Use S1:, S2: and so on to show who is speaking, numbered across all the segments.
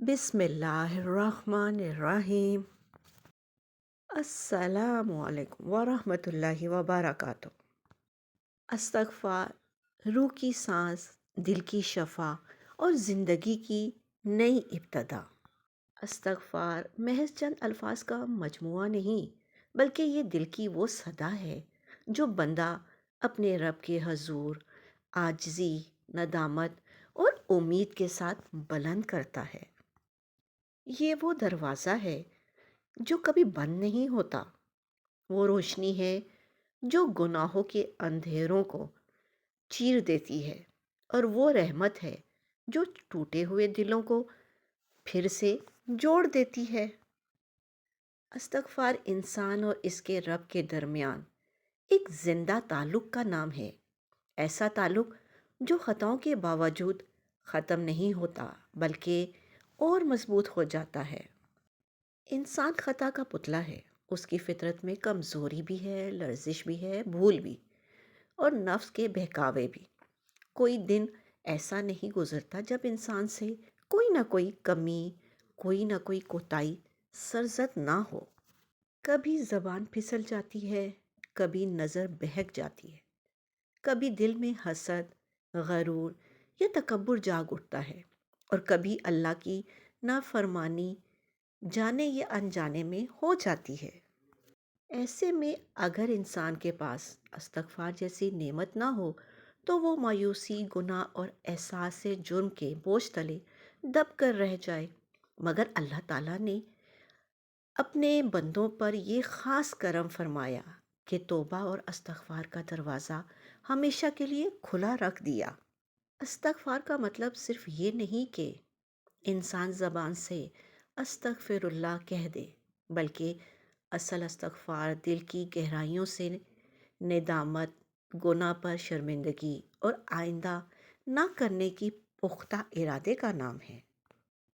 S1: बिस्मिल्लाहिर्रहमानिर्रहीम। अस्सलामु अलैकुम वरहमतुल्लाहि वबरकातुह। अस्तगफार रूह की सांस, दिल की शफा और ज़िंदगी की नई इब्तदा। अस्तगफार महज चंद अल्फाज का मजमुआ नहीं, बल्कि ये दिल की वो सदा है जो बंदा अपने रब के हजूर आजिज़ी, नदामत और उम्मीद के साथ बुलंद करता है। ये वो दरवाज़ा है जो कभी बंद नहीं होता। वो रोशनी है जो गुनाहों के अंधेरों को चीर देती है, और वो रहमत है जो टूटे हुए दिलों को फिर से जोड़ देती है। अस्तगफार इंसान और इसके रब के दरमियान एक जिंदा ताल्लुक का नाम है। ऐसा ताल्लुक जो खताओं के बावजूद ख़त्म नहीं होता, बल्कि और मजबूत हो जाता है। इंसान खता का पुतला है। उसकी फितरत में कमज़ोरी भी है, लर्जिश भी है, भूल भी, और नफ्स के बहकावे भी। कोई दिन ऐसा नहीं गुजरता जब इंसान से कोई ना कोई कमी, कोई ना कोई कोताही सरजद ना हो। कभी ज़बान फिसल जाती है, कभी नज़र बहक जाती है, कभी दिल में हसद, गरूर या तकब्बुर जाग उठता है, और कभी अल्लाह की नाफरमानी जाने या अनजाने में हो जाती है। ऐसे में अगर इंसान के पास इस्तगफार जैसी नेमत ना हो, तो वो मायूसी, गुनाह और एहसास से जुर्म के बोझ तले दब कर रह जाए। मगर अल्लाह ताला ने अपने बंदों पर ये ख़ास करम फरमाया कि तौबा और इस्तगफार का दरवाज़ा हमेशा के लिए खुला रख दिया। इस्तगफार का मतलब सिर्फ ये नहीं कि इंसान ज़बान से अस्तगफिरुल्लाह कह दे, बल्कि असल इस्तगफार दिल की गहराइयों से नेदामत, गुनाह पर शर्मिंदगी और आइंदा ना करने की पुख्ता इरादे का नाम है।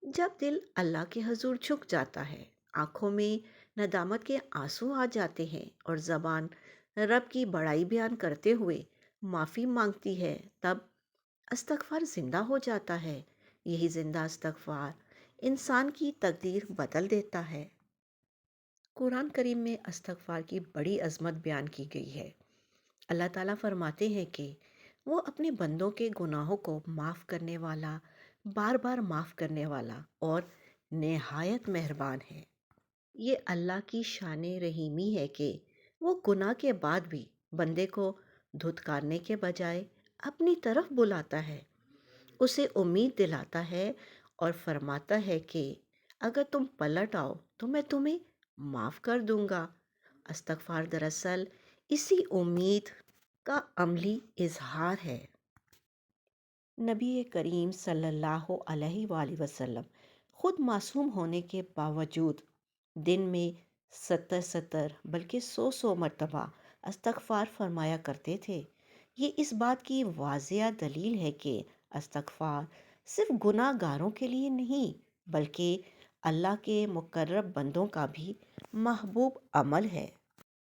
S1: जब दिल अल्लाह के हजूर झुक जाता है, आंखों में नदामत के आंसू आ जाते हैं और ज़बान रब की बड़ाई बयान करते हुए माफ़ी मांगती है, तब इस्तगफार ज़िंदा हो जाता है। यही ज़िंदा इस्तगफार इंसान की तकदीर बदल देता है। कुरान करीम में इस्तगफार की बड़ी अज़मत बयान की गई है। अल्लाह ताला फरमाते हैं कि वो अपने बंदों के गुनाहों को माफ़ करने वाला, बार बार माफ़ करने वाला और नहायत मेहरबान है। ये अल्लाह की शान रहीमी है कि वो गुनाह के बाद भी बंदे को धुतकारने के बजाय अपनी तरफ बुलाता है, उसे उम्मीद दिलाता है और फरमाता है कि अगर तुम पलट आओ तो मैं तुम्हें माफ़ कर दूंगा। इस्तगफार दरअसल इसी उम्मीद का अमली इजहार है। नबी करीम सल्लल्लाहु अलैहि वसल्लम खुद मासूम होने के बावजूद दिन में 70 बल्कि 100 मरतबा इस्तगफार फरमाया करते थे। ये इस बात की वाज़िया दलील है कि इस्तगफार सिर्फ गुनाहगारों के लिए नहीं, बल्कि अल्लाह के मुकर्रब बंदों का भी महबूब अमल है।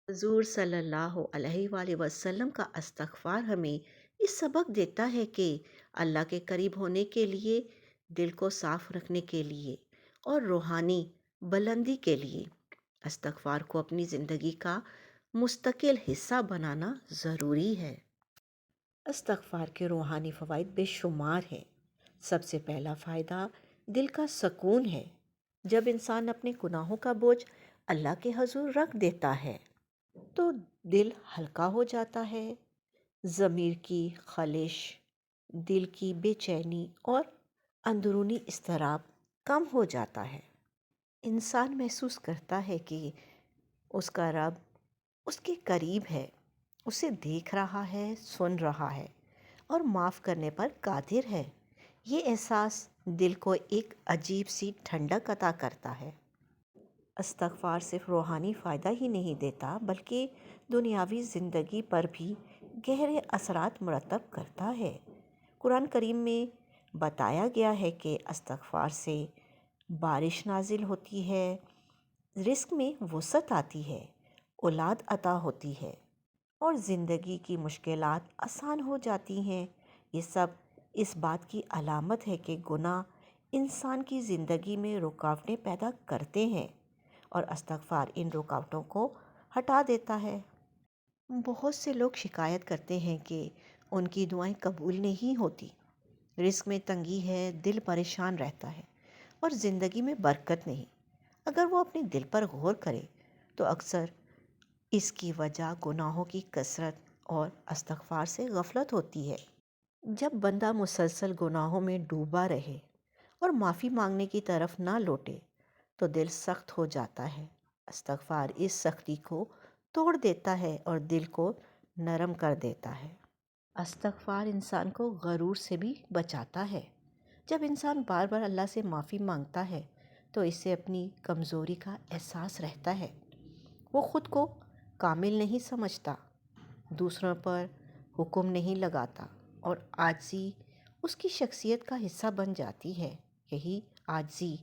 S1: हुज़ूर सल्लल्लाहु अलैहि वसल्लम का इस्तगफार हमें ये सबक देता है कि अल्लाह के करीब होने के लिए, दिल को साफ रखने के लिए और रूहानी बुलंदी के लिए इस्तगफार को अपनी ज़िंदगी का मुस्तकिल हिस्सा बनाना ज़रूरी है। इस्तगफार के रूहानी फ़वाइद बेशुमार हैं। सबसे पहला फ़ायदा दिल का सुकून है। जब इंसान अपने गुनाहों का बोझ अल्लाह के हजूर रख देता है, तो दिल हल्का हो जाता है। ज़मीर की खलिश, दिल की बेचैनी और अंदरूनी इज़्तिराब कम हो जाता है। इंसान महसूस करता है कि उसका रब उसके करीब है, उसे देख रहा है, सुन रहा है और माफ़ करने पर कादिर है। ये एहसास दिल को एक अजीब सी ठंडक अता करता है। इस्तगफार सिर्फ रूहानी फ़ायदा ही नहीं देता, बल्कि दुनियावी ज़िंदगी पर भी गहरे असरात मुरतब करता है। कुरान करीम में बताया गया है कि इस्तगफार से बारिश नाजिल होती है, रिज़्क़ में वसअत आती है, औलाद अता होती है और ज़िंदगी की मुश्किलात आसान हो जाती हैं। ये सब इस बात की अलामत है कि गुनाह انسان کی زندگی میں رکاوٹیں پیدا کرتے ہیں اور استغفار ان رکاوٹوں کو ہٹا دیتا ہے۔ بہت سے لوگ شکایت کرتے ہیں کہ ان کی دعائیں قبول نہیں ہوتی، رزق میں تنگی ہے، دل پریشان رہتا ہے اور زندگی میں برکت نہیں۔ اگر وہ اپنے دل پر غور کرے تو اکثر اس کی وجہ گناہوں کی کثرت اور استغفار سے غفلت ہوتی ہے۔ جب بندہ مسلسل گناہوں میں ڈوبا رہے اور معافی مانگنے کی طرف نہ لوٹے تو دل سخت ہو جاتا ہے۔ استغفار اس سختی کو توڑ دیتا ہے اور دل کو نرم کر دیتا ہے۔ استغفار انسان کو غرور سے بھی بچاتا ہے۔ جب انسان بار بار اللہ سے معافی مانگتا ہے تو اسے اپنی کمزوری کا احساس رہتا ہے۔ وہ خود کو کامل نہیں سمجھتا، دوسروں پر حکم نہیں لگاتا اور عاجزی اس کی شخصیت کا حصہ بن جاتی ہے۔ یہی عاجزی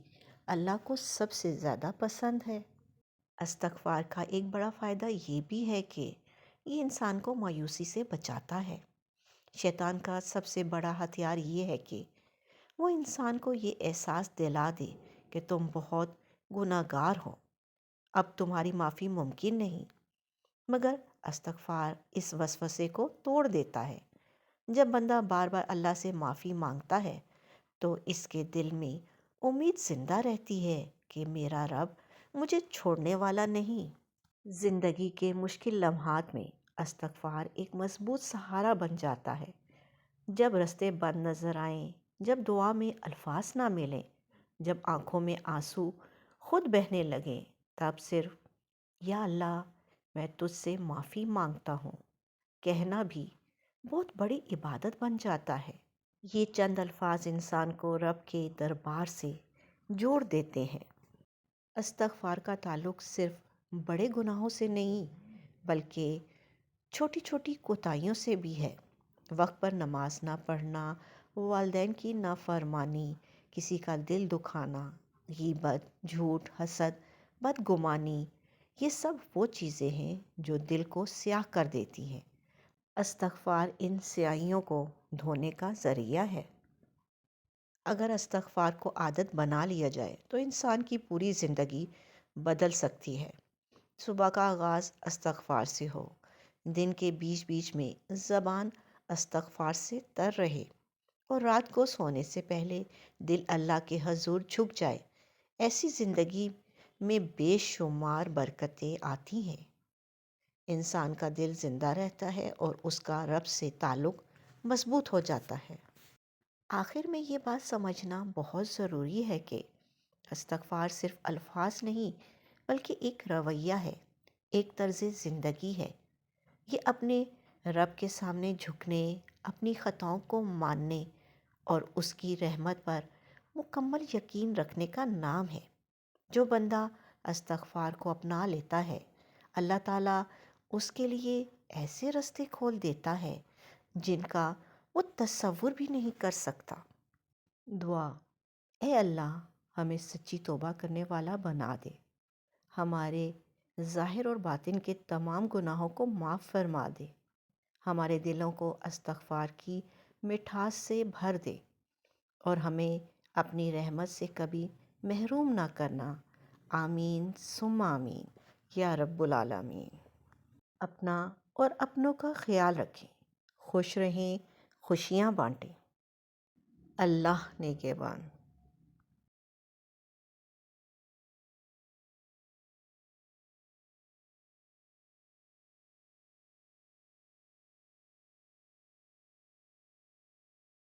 S1: اللہ کو سب سے زیادہ پسند ہے۔ استغفار کا ایک بڑا فائدہ یہ بھی ہے کہ یہ انسان کو مایوسی سے بچاتا ہے۔ شیطان کا سب سے بڑا ہتھیار یہ ہے کہ وہ انسان کو یہ احساس دلا دے کہ تم بہت گناہ گار ہو، اب تمہاری معافی ممکن نہیں۔ مگر استغفار اس وسوسے کو توڑ دیتا ہے۔ جب بندہ بار بار اللہ سے معافی مانگتا ہے تو اس کے دل میں امید زندہ رہتی ہے کہ میرا رب مجھے چھوڑنے والا نہیں۔ زندگی کے مشکل لمحات میں استغفار ایک مضبوط سہارا بن جاتا ہے۔ جب راستے بند نظر آئیں، جب دعا میں الفاظ نہ ملیں، جب آنکھوں میں آنسو خود بہنے لگیں، تب صرف یا اللہ میں تجھ سے معافی مانگتا ہوں کہنا بھی بہت بڑی عبادت بن جاتا ہے۔ یہ چند الفاظ انسان کو رب کے دربار سے جوڑ دیتے ہیں۔ استغفار کا تعلق صرف بڑے گناہوں سے نہیں بلکہ چھوٹی چھوٹی کوتاہیوں سے بھی ہے۔ وقت پر نماز نہ پڑھنا، والدین کی نافرمانی، کسی کا دل دکھانا، غیبت، جھوٹ، حسد، بدگمانی، یہ سب وہ چیزیں ہیں جو دل کو سیاہ کر دیتی ہیں۔ استغفار ان سیاہیوں کو دھونے کا ذریعہ ہے۔ اگر استغفار کو عادت بنا لیا جائے تو انسان کی پوری زندگی بدل سکتی ہے۔ صبح کا آغاز استغفار سے ہو، دن کے بیچ بیچ میں زبان استغفار سے تر رہے اور رات کو سونے سے پہلے دل اللہ کے حضور جھک جائے، ایسی زندگی میں بے شمار برکتیں آتی ہیں۔ انسان کا دل زندہ رہتا ہے اور اس کا رب سے تعلق مضبوط ہو جاتا ہے۔ آخر میں یہ بات سمجھنا بہت ضروری ہے کہ استغفار صرف الفاظ نہیں بلکہ ایک رویہ ہے، ایک طرز زندگی ہے۔ یہ اپنے رب کے سامنے جھکنے، اپنی خطاؤں کو ماننے اور اس کی رحمت پر مکمل یقین رکھنے کا نام ہے۔ جو بندہ استغفار کو اپنا لیتا ہے، اللہ تعالیٰ اس کے لیے ایسے راستے کھول دیتا ہے جن کا وہ تصور بھی نہیں کر سکتا۔ دعا: اے اللہ ہمیں سچی توبہ کرنے والا بنا دے، ہمارے ظاہر اور باطن کے تمام گناہوں کو معاف فرما دے، ہمارے دلوں کو استغفار کی مٹھاس سے بھر دے اور ہمیں اپنی رحمت سے کبھی محروم نہ کرنا۔ آمین ثم آمین یا رب العالمین۔ اپنا اور اپنوں کا خیال رکھیں، خوش رہیں، خوشیاں بانٹیں۔ اللہ نگہبان۔